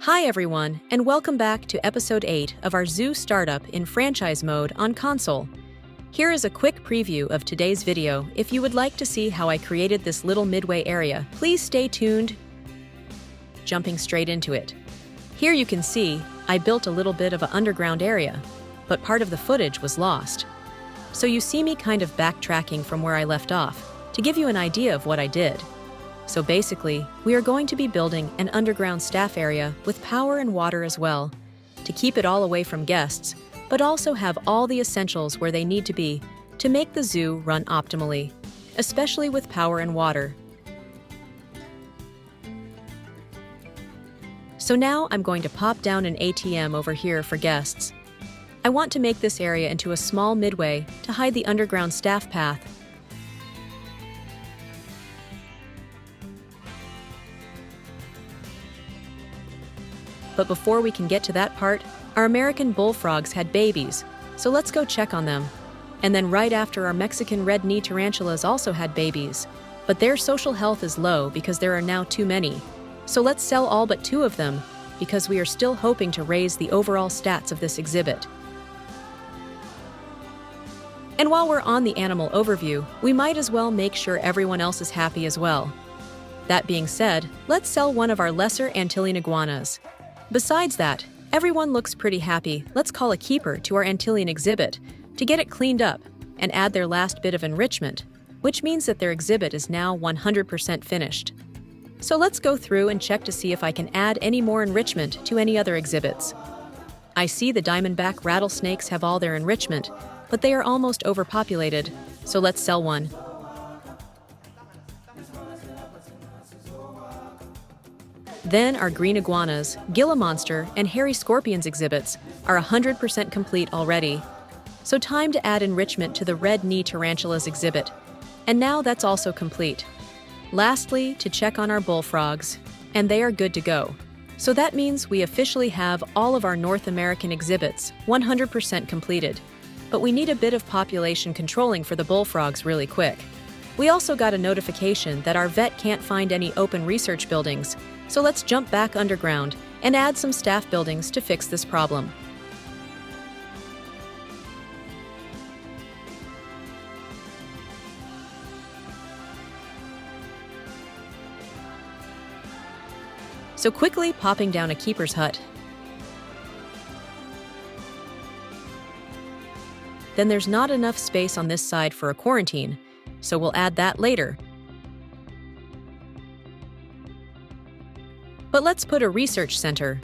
Hi everyone, and welcome back to episode 8 of our zoo startup in franchise mode on console. Here is a quick preview of today's video. If you would like to see how I created this little Midway area, please stay tuned. Jumping straight into it. Here you can see, I built a little bit of an underground area, but part of the footage was lost. So you see me kind of backtracking from where I left off, to give you an idea of what I did. So basically, we are going to be building an underground staff area with power and water as well, to keep it all away from guests, but also have all the essentials where they need to be to make the zoo run optimally, especially with power and water. So now I'm going to pop down an ATM over here for guests. I want to make this area into a small midway to hide the underground staff path. But before we can get to that part, our American bullfrogs had babies, so let's go check on them. And then right after, our Mexican red knee tarantulas also had babies, but their social health is low because there are now too many. So let's sell all but 2 of them, because we are still hoping to raise the overall stats of this exhibit. And while we're on the animal overview, we might as well make sure everyone else is happy as well. That being said, let's sell one of our lesser Antillean iguanas. Besides that, everyone looks pretty happy. Let's call a keeper to our Antillean exhibit to get it cleaned up and add their last bit of enrichment, which means that their exhibit is now 100% finished. So let's go through and check to see if I can add any more enrichment to any other exhibits. I see the diamondback rattlesnakes have all their enrichment, but they are almost overpopulated, so let's sell one. Then our green iguanas, Gila monster, and hairy scorpions exhibits are 100% complete already. So time to add enrichment to the red knee tarantulas exhibit. And now that's also complete. Lastly, to check on our bullfrogs, and they are good to go. So that means we officially have all of our North American exhibits 100% completed. But we need a bit of population controlling for the bullfrogs really quick. We also got a notification that our vet can't find any open research buildings, so let's jump back underground and add some staff buildings to fix this problem. So quickly popping down a keeper's hut. Then there's not enough space on this side for a quarantine, so we'll add that later. But let's put a research center.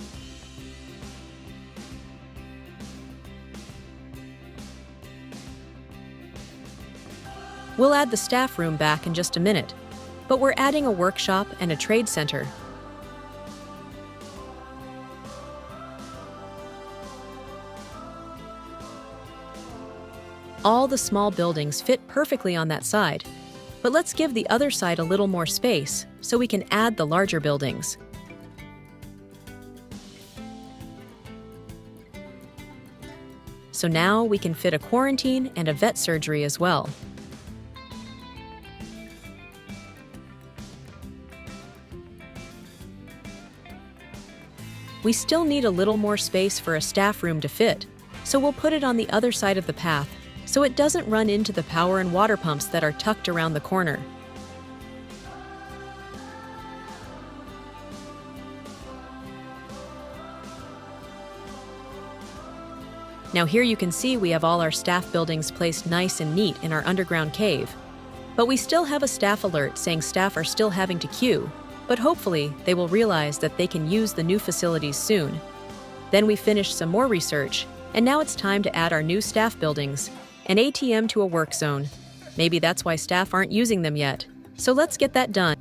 We'll add the staff room back in just a minute, but we're adding a workshop and a trade center. All the small buildings fit perfectly on that side, but let's give the other side a little more space so we can add the larger buildings. So now we can fit a quarantine and a vet surgery as well. We still need a little more space for a staff room to fit, so we'll put it on the other side of the path so it doesn't run into the power and water pumps that are tucked around the corner. Now here you can see we have all our staff buildings placed nice and neat in our underground cave. But we still have a staff alert saying staff are still having to queue, but hopefully they will realize that they can use the new facilities soon. Then we finished some more research, and now it's time to add our new staff buildings, an ATM to a work zone. Maybe that's why staff aren't using them yet. So let's get that done.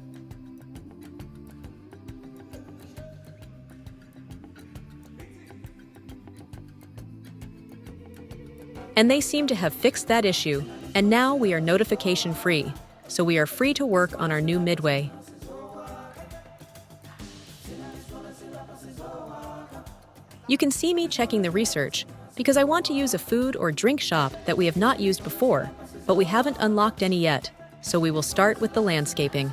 And they seem to have fixed that issue, and now we are notification free, so we are free to work on our new Midway. You can see me checking the research because I want to use a food or drink shop that we have not used before, but we haven't unlocked any yet, so we will start with the landscaping.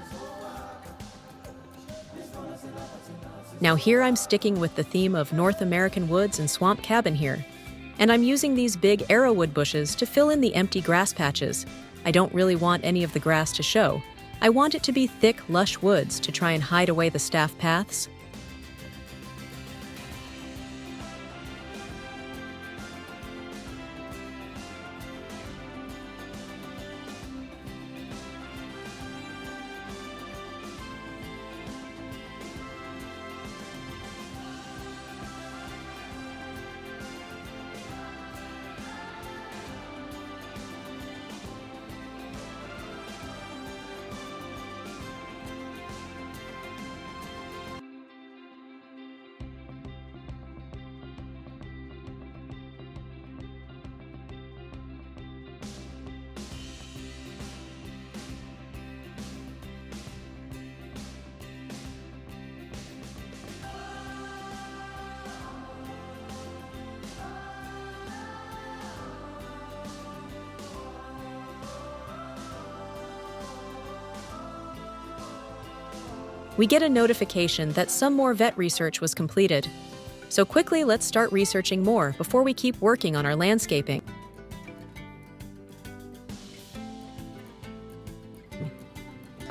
Now here I'm sticking with the theme of North American woods and swamp cabin here. And I'm using these big arrowwood bushes to fill in the empty grass patches. I don't really want any of the grass to show. I want it to be thick, lush woods to try and hide away the staff paths. We get a notification that some more vet research was completed. So quickly, let's start researching more before we keep working on our landscaping.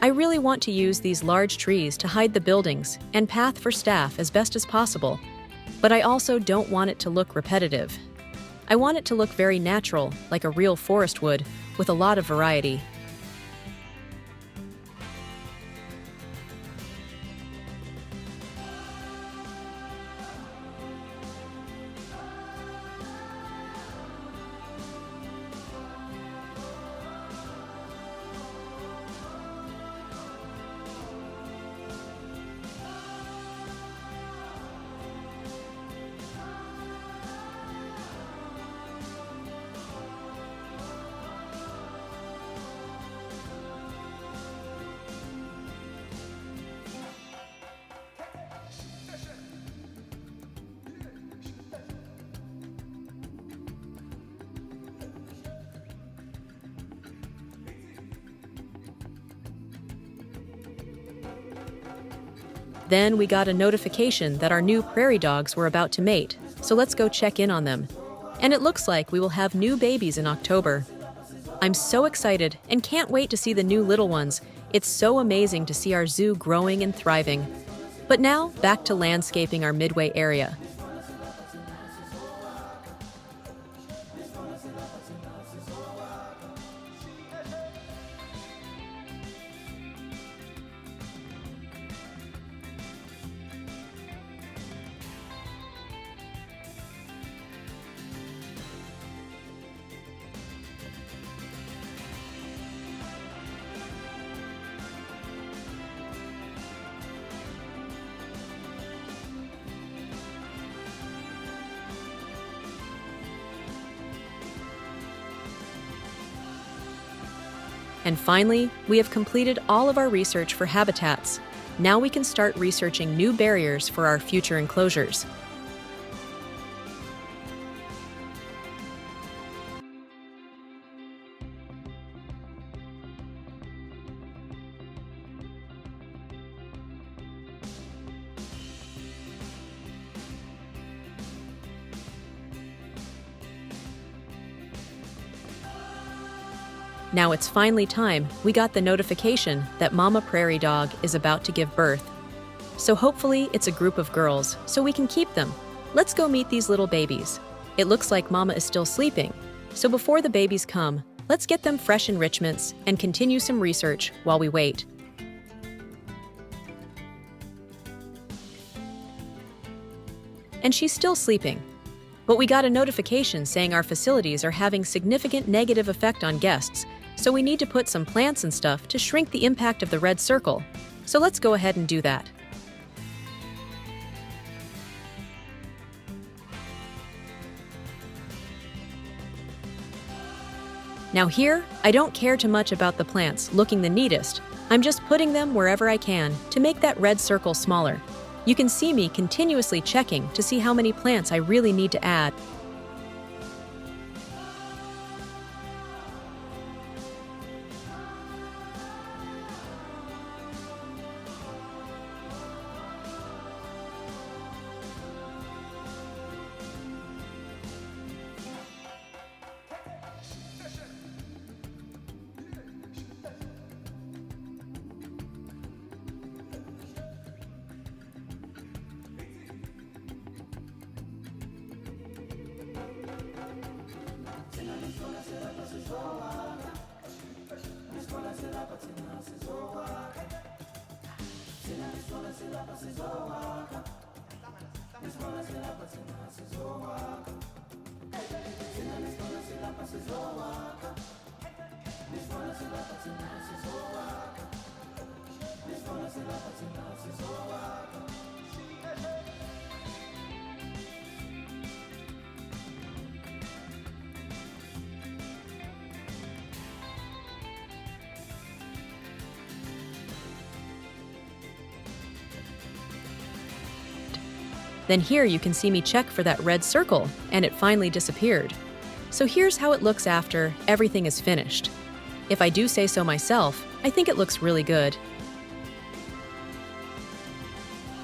I really want to use these large trees to hide the buildings and path for staff as best as possible, but I also don't want it to look repetitive. I want it to look very natural, like a real forest would, with a lot of variety. Then we got a notification that our new prairie dogs were about to mate, so let's go check in on them. And it looks like we will have new babies in October. I'm so excited and can't wait to see the new little ones. It's so amazing to see our zoo growing and thriving. But now, back to landscaping our Midway area. And finally, we have completed all of our research for habitats. Now we can start researching new barriers for our future enclosures. Now it's finally time. We got the notification that Mama Prairie Dog is about to give birth. So hopefully it's a group of girls, so we can keep them. Let's go meet these little babies. It looks like Mama is still sleeping. So before the babies come, let's get them fresh enrichments and continue some research while we wait. And she's still sleeping. But we got a notification saying our facilities are having significant negative effect on guests, so we need to put some plants and stuff to shrink the impact of the red circle. So let's go ahead and do that. Now here, I don't care too much about the plants looking the neatest. I'm just putting them wherever I can to make that red circle smaller. You can see me continuously checking to see how many plants I really need to add. Then here you can see me check for that red circle, and it finally disappeared. So here's how it looks after everything is finished. If I do say so myself, I think it looks really good.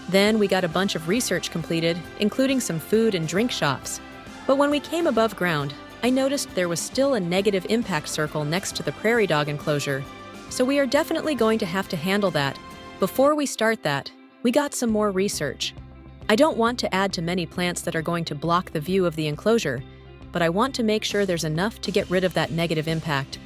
Then we got a bunch of research completed, including some food and drink shops. But when we came above ground, I noticed there was still a negative impact circle next to the prairie dog enclosure. So we are definitely going to have to handle that. Before we start that, we got some more research. I don't want to add to many plants that are going to block the view of the enclosure, but I want to make sure there's enough to get rid of that negative impact.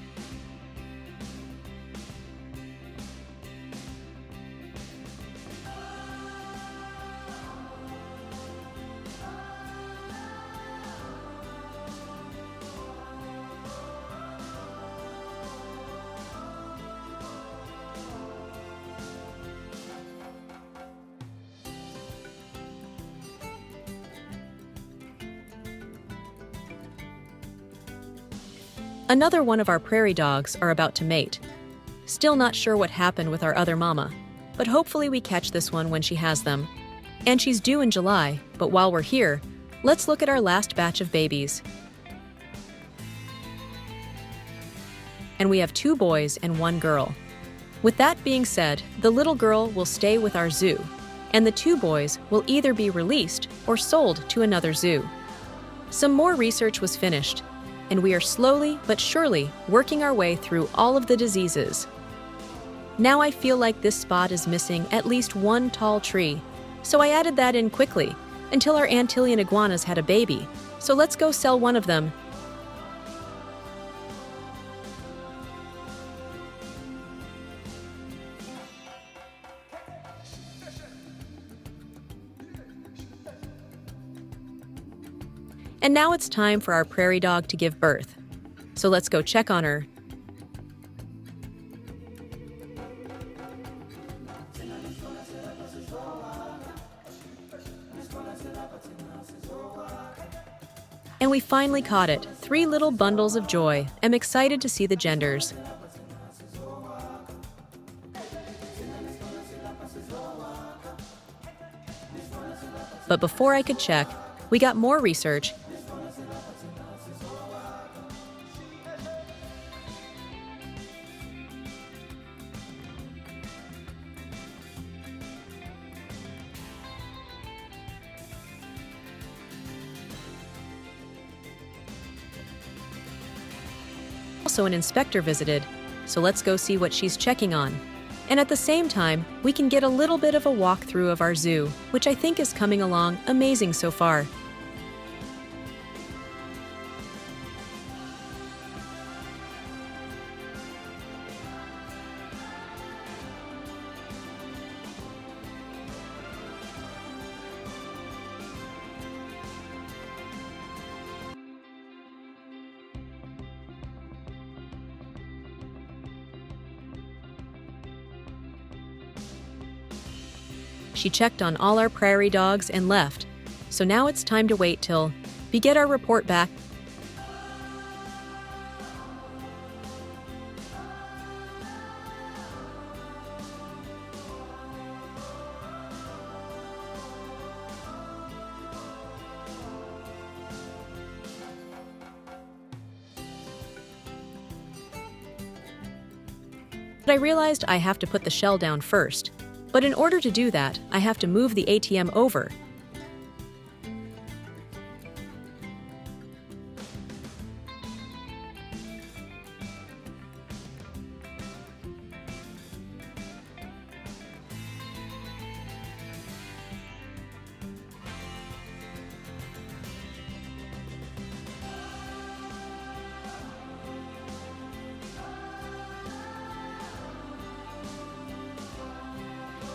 Another one of our prairie dogs are about to mate. Still not sure what happened with our other mama, but hopefully we catch this one when she has them. And she's due in July, but while we're here, let's look at our last batch of babies. And we have 2 boys and 1 girl. With that being said, the little girl will stay with our zoo, and the 2 boys will either be released or sold to another zoo. Some more research was finished, and we are slowly but surely working our way through all of the diseases. Now I feel like this spot is missing at least 1 tall tree, so I added that in quickly until our Antillean iguanas had a baby. So let's go sell one of them. And now it's time for our prairie dog to give birth. So let's go check on her. And we finally caught it. 3 little bundles of joy. I'm excited to see the genders. But before I could check, we got more research. Also, an inspector visited, so let's go see what she's checking on. And at the same time, we can get a little bit of a walkthrough of our zoo, which I think is coming along amazing so far. She checked on all our prairie dogs and left. So now it's time to wait till we get our report back. But I realized I have to put the shell down first. But in order to do that, I have to move the ATM over.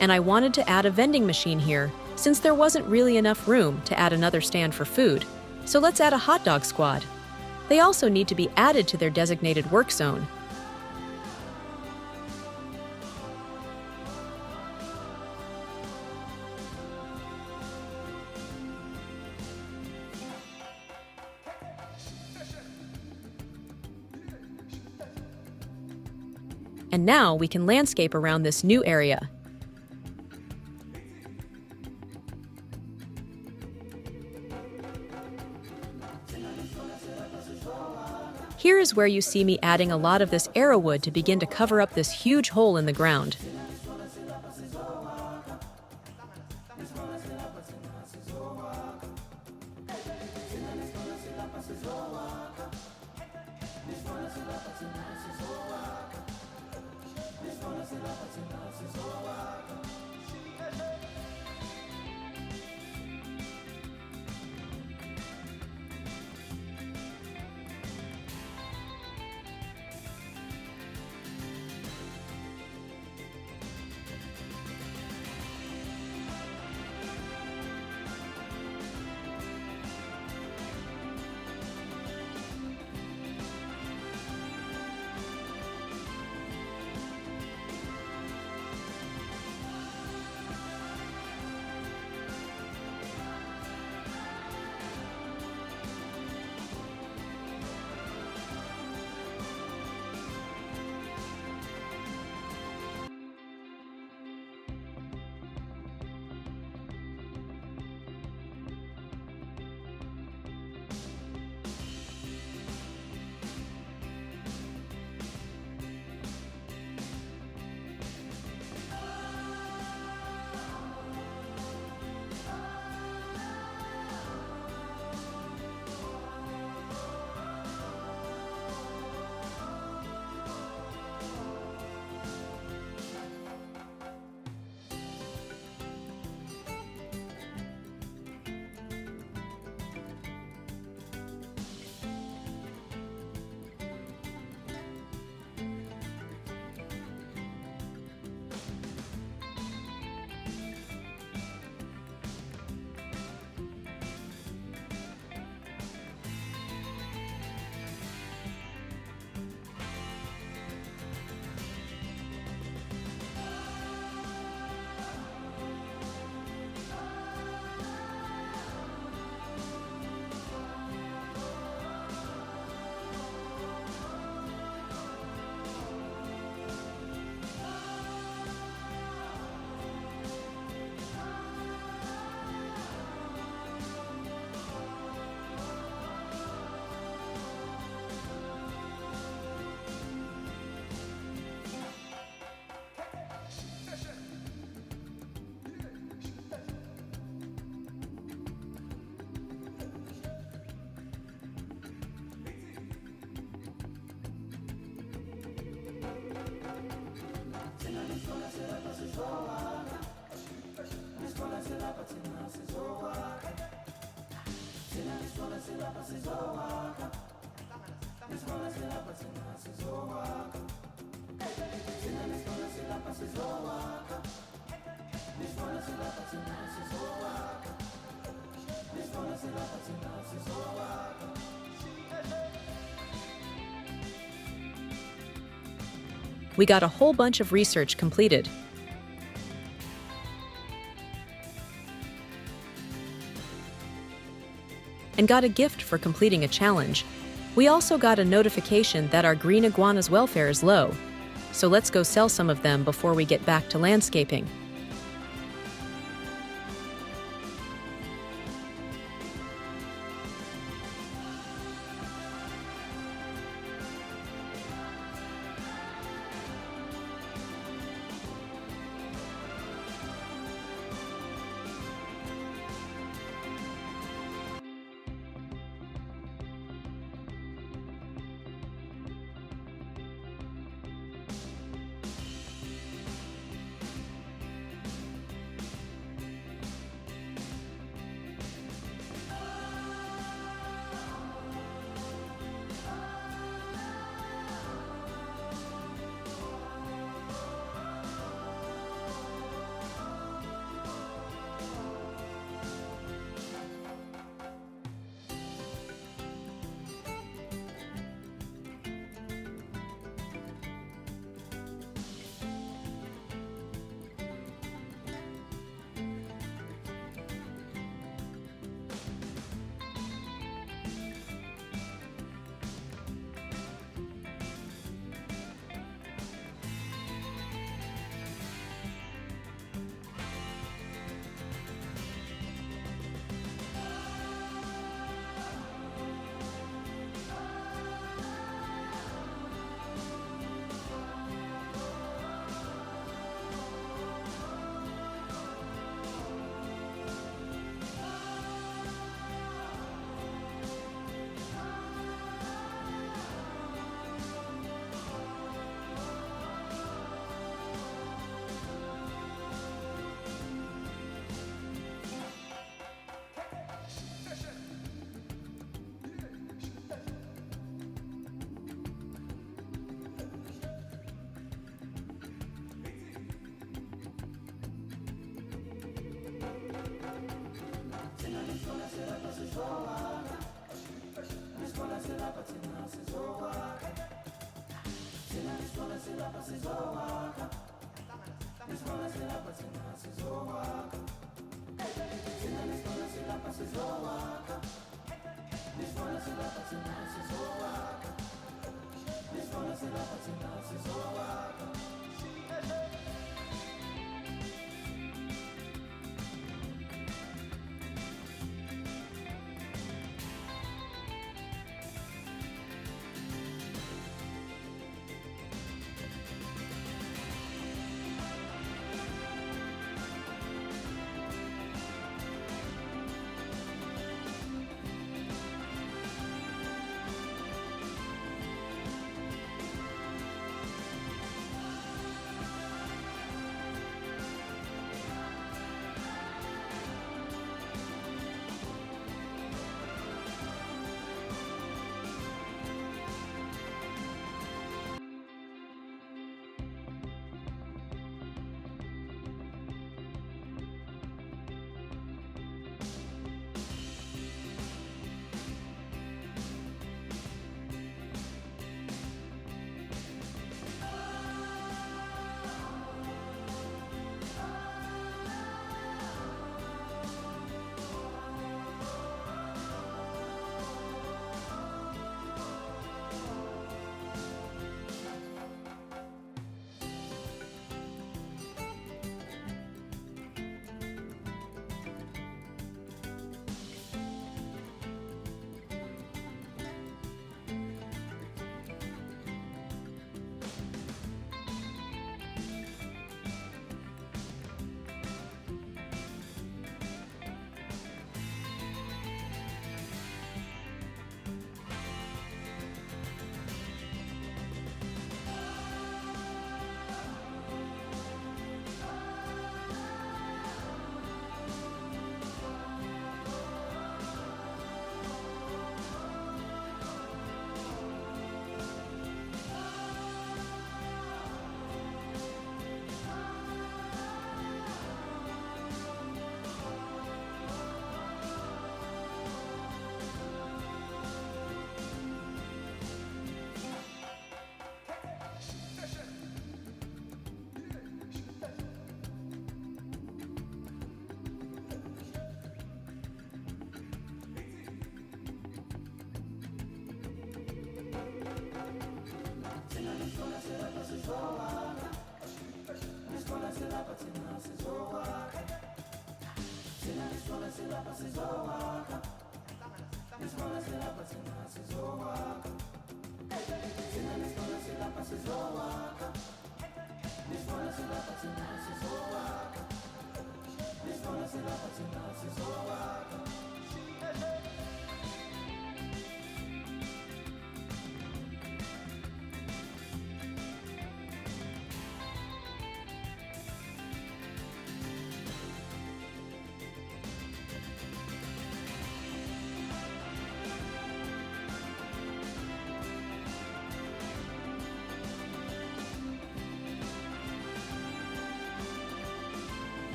and I wanted to add a vending machine here since there wasn't really enough room to add another stand for food. So let's add a hot dog squad. They also need to be added to their designated work zone. And now we can landscape around this new area. Here is where you see me adding a lot of this arrow wood to begin to cover up this huge hole in the ground. We got a whole bunch of research completed. And got a gift for completing a challenge. We also got a notification that our green iguana's welfare is low. So let's go sell some of them before we get back to landscaping.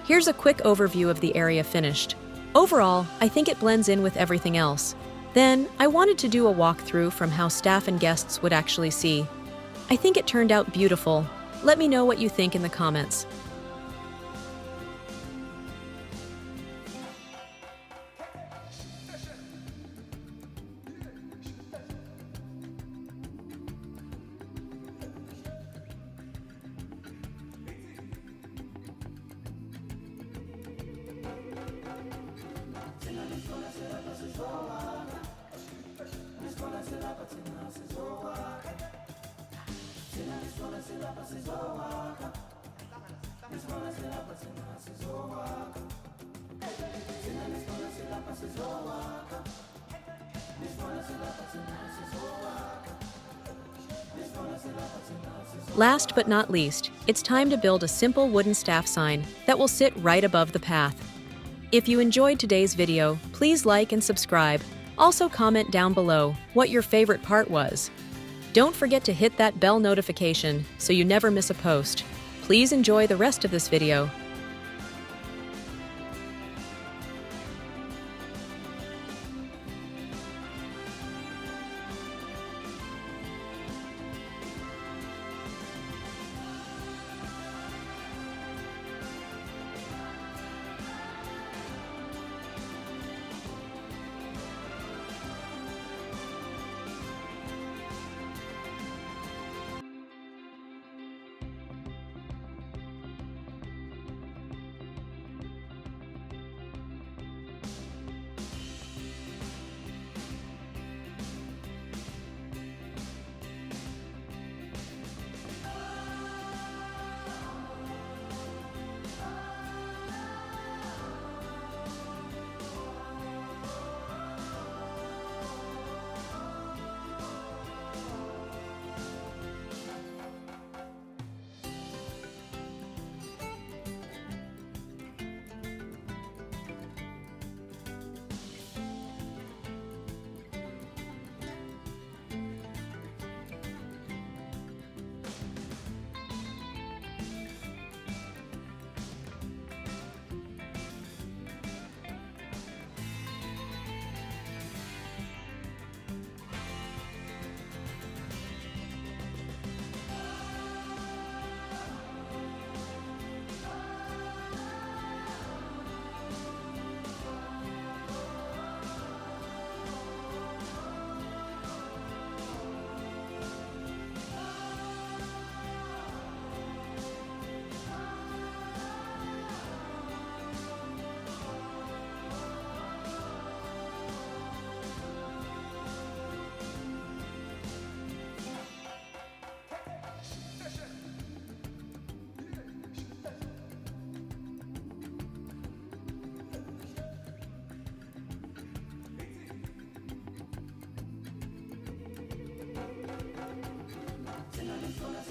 Here's a quick overview of the area finished. Overall, I think it blends in with everything else. Then, I wanted to do a walkthrough from how staff and guests would actually see. I think it turned out beautiful. Let me know what you think in the comments. Last but not least, it's time to build a simple wooden staff sign that will sit right above the path. If you enjoyed today's video, please like and subscribe. Also comment down below what your favorite part was. Don't forget to hit that bell notification so you never miss a post. Please enjoy the rest of this video. This one is